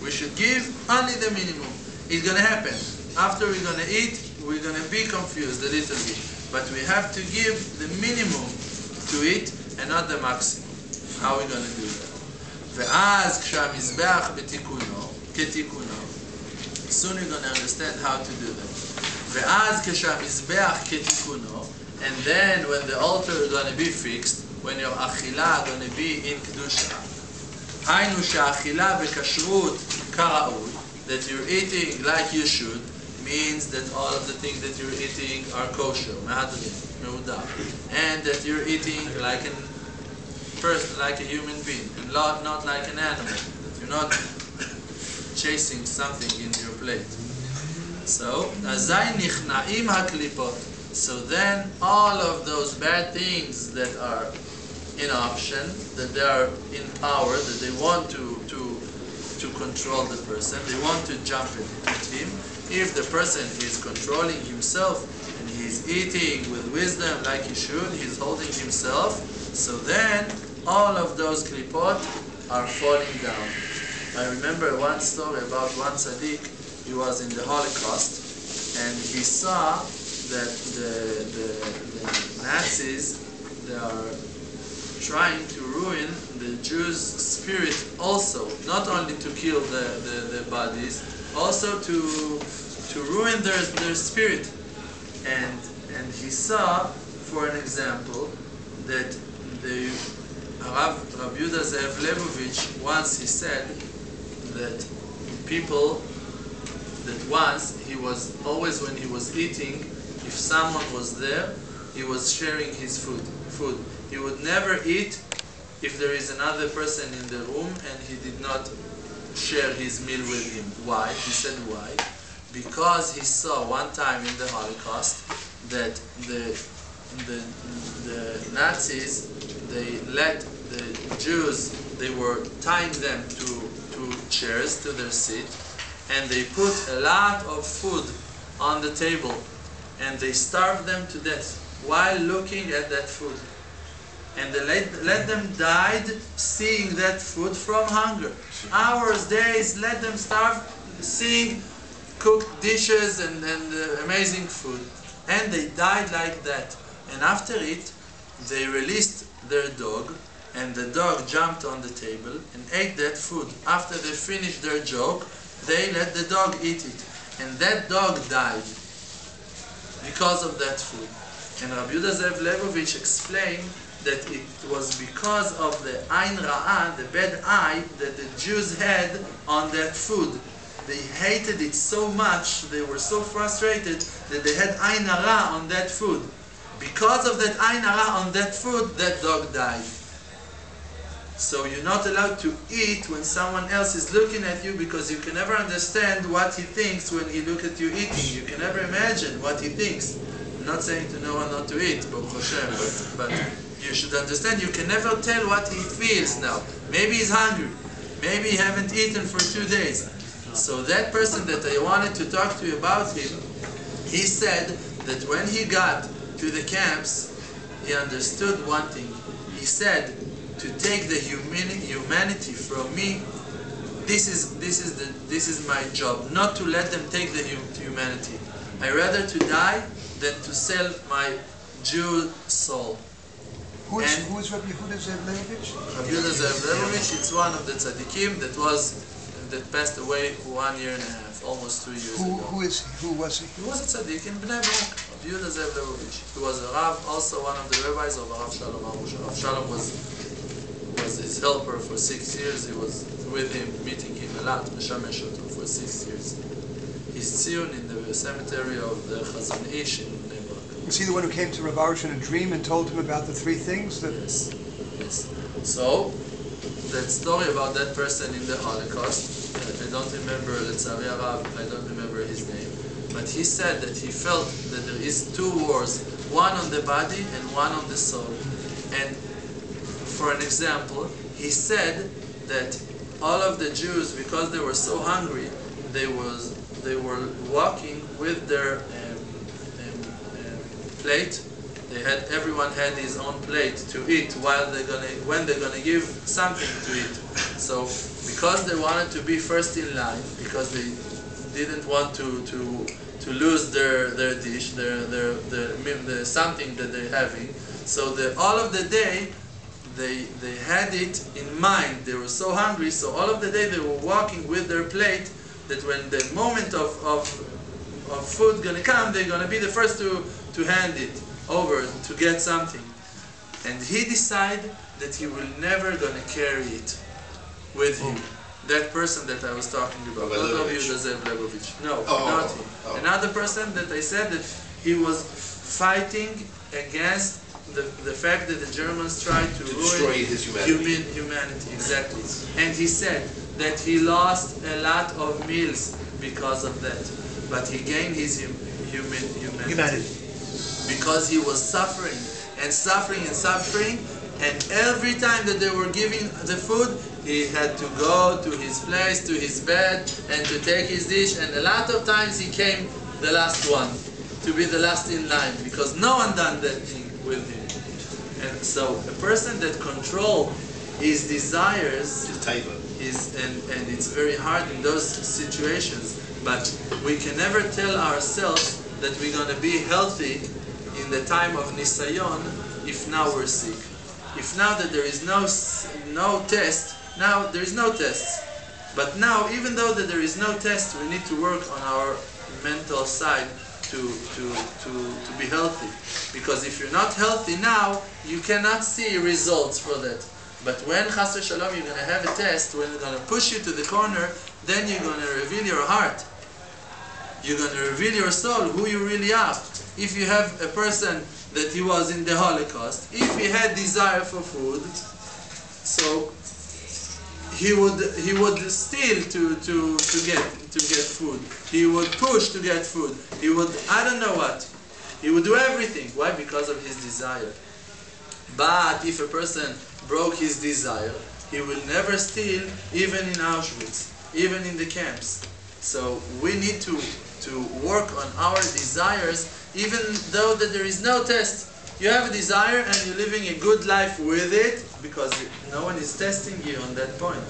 We should give only the minimum. It's going to happen. After we're going to eat, we're going to be confused a little bit. But we have to give the minimum to it and not the maximum. How are we going to do that? ואז כשהמזבח בתיקונו, כתיקונו, soon we're going to understand how to do that. ואז כשהמזבח כתיקונו, and then when the altar is going to be fixed, when your achilah is going to be in kedusha, היינו שהאכילה בכשרות כראוי, that you're eating like you should, means that all of the things that you're eating are kosher, me'udar, and that you're eating like a person, like a human being, and not like an animal, that you're not chasing something in your plate. So, azay nichna'im haklipot. So then, all of those bad things that are in option, that they are in power, that they want to control the person, they want to jump at him. If the person is controlling himself and he's eating with wisdom like he should, he's holding himself, so then all of those klipot are falling down. I remember one story about one tzaddik. He was in the Holocaust and he saw that the Nazis, they are trying to ruin the Jews' spirit also, not only to kill the bodies, also to ruin their spirit. And he saw, for an example, that the Rav Zev Lebovich, once he said that people, that once he was always, when he was eating, if someone was there, he was sharing his food. He would never eat if there is another person in the room and he did not share his meal with him. Why? He said why? Because he saw one time in the Holocaust that the Nazis, they let the Jews, they were tying them to chairs, to their seat, and they put a lot of food on the table and they starved them to death while looking at that food. And they let them die seeing that food from hunger. Hours, days, let them starve seeing cooked dishes and amazing food. And they died like that. And after it, they released their dog, and the dog jumped on the table and ate that food. After they finished their joke, they let the dog eat it. And that dog died because of that food. And Rabbi Zev Lebovich explained that it was because of the Ain Ra'ah, the bad eye, that the Jews had on that food. They hated it so much, they were so frustrated that they had Ain Hara on that food. Because of that Ain Hara on that food, that dog died. So you're not allowed to eat when someone else is looking at you, because you can never understand what he thinks when he looks at you eating. You can never imagine what he thinks. I'm not saying to no one not to eat, Baruch HaShem, but you should understand, you can never tell what he feels now. Maybe he's hungry. Maybe he haven't eaten for 2 days. So that person that I wanted to talk to you about him, he said that when he got to the camps, he understood one thing. He said, to take the humanity from me, this is my job, not to let them take the humanity. I rather to die than to sell my Jew soul. Who is Rabbi Zev Lebovich? Rabbi Zev Lebovich, it's one of the tzaddikim that passed away 1 year and a half, almost 2 years ago. Who was he? He was a tzaddik in Bnei Brak, Rabbi Zev Lebovich. He was a Rav, also one of the rabbis of Rav Shalom Arush. Rav Shalom was his helper for 6 years. He was with him, meeting him a lot, Meshamesh Oto, for 6 years. He's tziyun in the cemetery of the Chazon Ish in Bnei Brak. Was he the one who came to Rav Arush in a dream and told him about the 3 things? Yes. So, that story about that person in the Holocaust, I don't remember, Letzari Arav, I don't remember his name, but he said that he felt that there is 2 wars, one on the body and one on the soul. And for an example, he said that all of the Jews, because they were so hungry, they were walking with their plate Everyone had his own plate to eat when they're gonna give something to eat. So because they wanted to be first in line, because they didn't want to lose their dish, their something that they're having. So all of the day they had it in mind. They were so hungry, so all of the day they were walking with their plate, that when the moment of food gonna come, they're gonna be the first to hand it over to get something. And he decided that he will never gonna carry it with him. That person that I was talking about, not of Zev Lebovich. No, not him. Another person that I said that he was fighting against the fact that the Germans tried to destroy ruin his humanity. Humanity, exactly. And he said that he lost a lot of meals because of that, but he gained his humanity. Because he was suffering and suffering and suffering, and every time that they were giving the food, he had to go to his place, to his bed, and to take his dish, and a lot of times he came the last one, to be the last in line, because no one done that thing with him. And so a person that controls his desires and it's very hard in those situations, but we can never tell ourselves that we're going to be healthy in the time of Nisayon if now we're sick. If now that there is no test, now there is no tests. But now, even though that there is no test, we need to work on our mental side to be healthy. Because if you're not healthy now, you cannot see results for that. But when Chas v'Shalom you're going to have a test, when they're going to push you to the corner, then you're going to reveal your heart. You're going to reveal your soul, who you really are. If you have a person that he was in the Holocaust, if he had desire for food, so he would steal to get food. He would push to get food. He would, I don't know what. He would do everything. Why? Because of his desire. But if a person broke his desire, he will never steal, even in Auschwitz, even in the camps. So we need to work on our desires, even though that there is no test. You have a desire and you're living a good life with it, because no one is testing you on that point.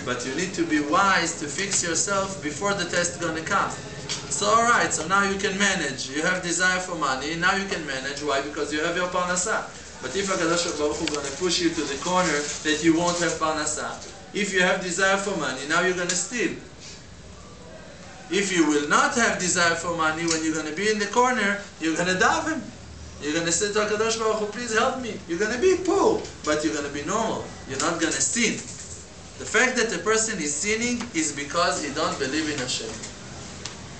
But you need to be wise to fix yourself before the test is going to come. So alright, so now you can manage. You have desire for money, now you can manage. Why? Because you have your parnasah. But if HaKadosh Baruch Hu is going to push you to the corner that you won't have parnasah, if you have desire for money, now you're going to steal. If you will not have desire for money, when you're going to be in the corner, you're going to daven. You're going to say to HaKadosh Baruch Hu, please help me. You're going to be poor, but you're going to be normal. You're not going to sin. The fact that a person is sinning is because he don't believe in HaShem.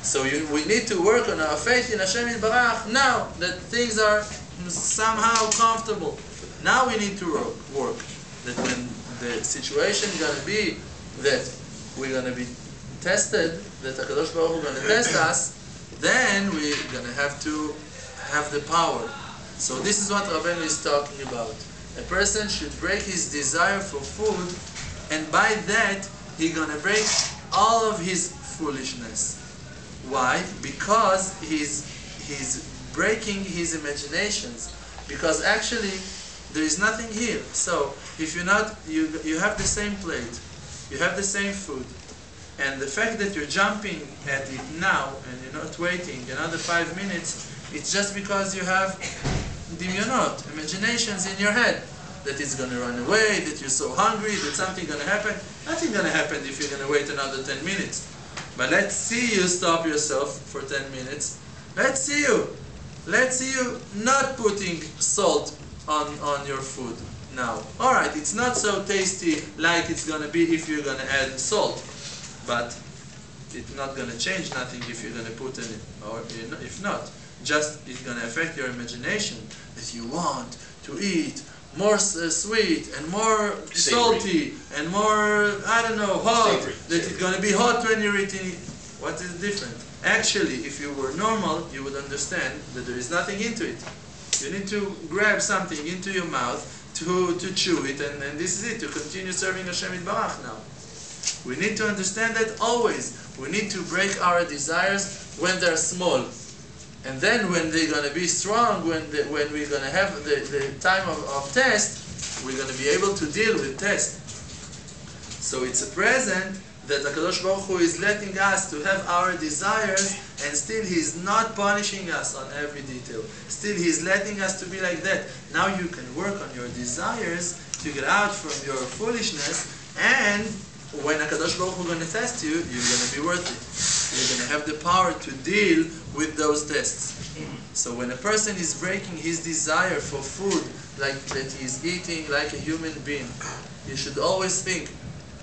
So we need to work on our faith in HaShem Yitbarach now that things are somehow comfortable. Now we need to work. That when the situation is going to be that we're going to be tested, that HaKadosh Baruch Hu is going to test us, then we're going to have the power. So this is what Rabbeinu is talking about. A person should break his desire for food, and by that he's going to break all of his foolishness. Why? Because he's breaking his imaginations. Because actually there is nothing here. So if you're not, you have the same plate, you have the same food, and the fact that you're jumping at it now and you're not waiting another 5 minutes, it's just because you have dimyonot, imaginations in your head, that it's going to run away, that you're so hungry, that something's going to happen. Nothing's going to happen if you're going to wait another 10 minutes. But let's see you stop yourself for 10 minutes. Let's see you not putting salt on your food now. Alright, it's not so tasty like it's going to be if you're going to add salt. But it's not going to change nothing if you're going to put in it, or if not. Just it's going to affect your imagination that you want to eat more sweet and more salty and more, I don't know, hot. That it's going to be hot when you're eating it. What is different? Actually, if you were normal, you would understand that there is nothing into it. You need to grab something into your mouth to chew it, and this is it, to continue serving HaShem Yitbarach now. We need to understand that always. We need to break our desires when they're small. And then when they're going to be strong, when we're going to have the time of test, we're going to be able to deal with test. So it's a present that HaKadosh Baruch Hu is letting us to have our desires, and still He's not punishing us on every detail. Still He's letting us to be like that. Now you can work on your desires to get out from your foolishness, and when HaKadosh Baruch Hu is going to test you, you're going to be worthy. You're going to have the power to deal with those tests. So when a person is breaking his desire for food, like that he's eating like a human being, you should always think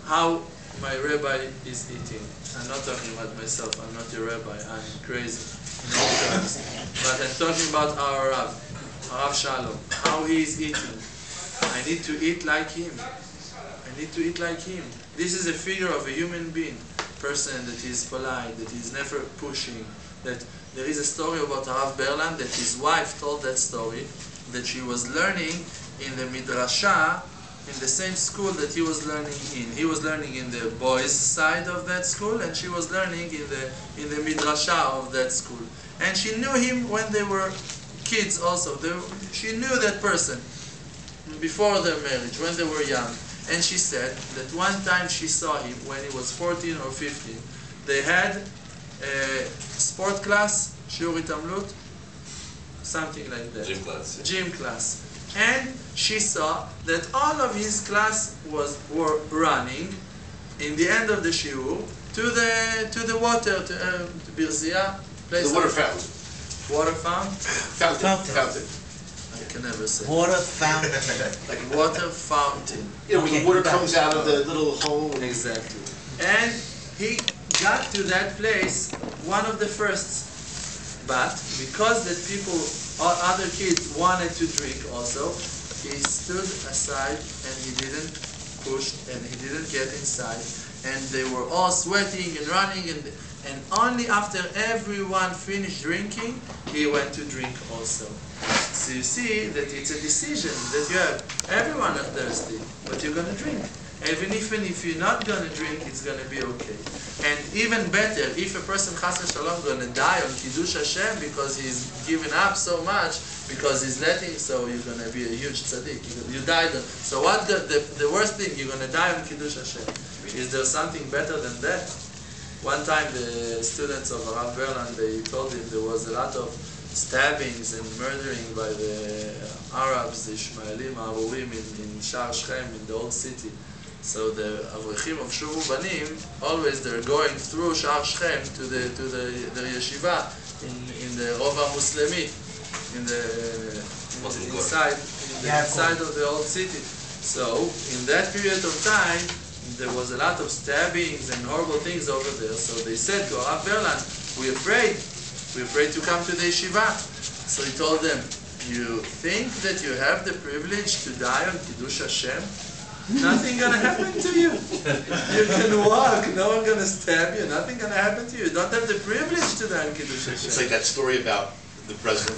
how my rabbi is eating. I'm not talking about myself, I'm not your rabbi, I'm crazy in all terms. But I'm talking about our Rav Shalom, how he is eating. I need to eat like him. I need to eat like him. This is a figure of a human being, person that is polite, that is never pushing. That there is a story about Rav Berland that his wife told that story, that she was learning in the midrasha in the same school that he was learning in. He was learning in the boys' side of that school, and she was learning in the midrasha of that school. And she knew him when they were kids also. She knew that person before their marriage, when they were young. And she said that one time she saw him when he was 14 or 15. They had a sport class, shiur hitamlut, something like that. Gym class. Gym class. And she saw that all of his class were running in the end of the shiur to the water, to Birzia. The water fountain. Water fountain? Fountain. I can never say. Water fountain. Like water fountain. You know, when the water comes out of the little hole. Exactly. And he got to that place one of the firsts. But because that people, other kids wanted to drink also, he stood aside and he didn't push and he didn't get inside. And they were all sweating and running, and only after everyone finished drinking, he went to drink also. So you see that it's a decision that you have. Everyone is thirsty, but you're going to drink. Even if you're not going to drink, it's going to be okay. And even better, if a person, chas v'shalom, going to die on Kiddush HaShem because he's given up so much, because he's letting, so you're going to be a huge tzaddik. You died on. So what the worst thing, you're going to die on Kiddush HaShem. Is there something better than that? One time the students of Rav Berland, they told him there was a lot of stabbings and murdering by the Arabs, the Ishmaelim, Arurim in Shar Shechem, in the old city. So the Avrechim of Shuvu Banim, always they're going through Shar Shechem to the yeshiva in the Rova Muslimi, inside of the old city. So in that period of time, there was a lot of stabbings and horrible things over there. So they said to Rav Berland, we're afraid to come to the yeshiva. So he told them, you think that you have the privilege to die on Kiddush HaShem? Nothing gonna happen to you. You can walk, no one gonna stab you, nothing gonna happen to you. You don't have the privilege to die on Kiddush HaShem. It's like that story about the president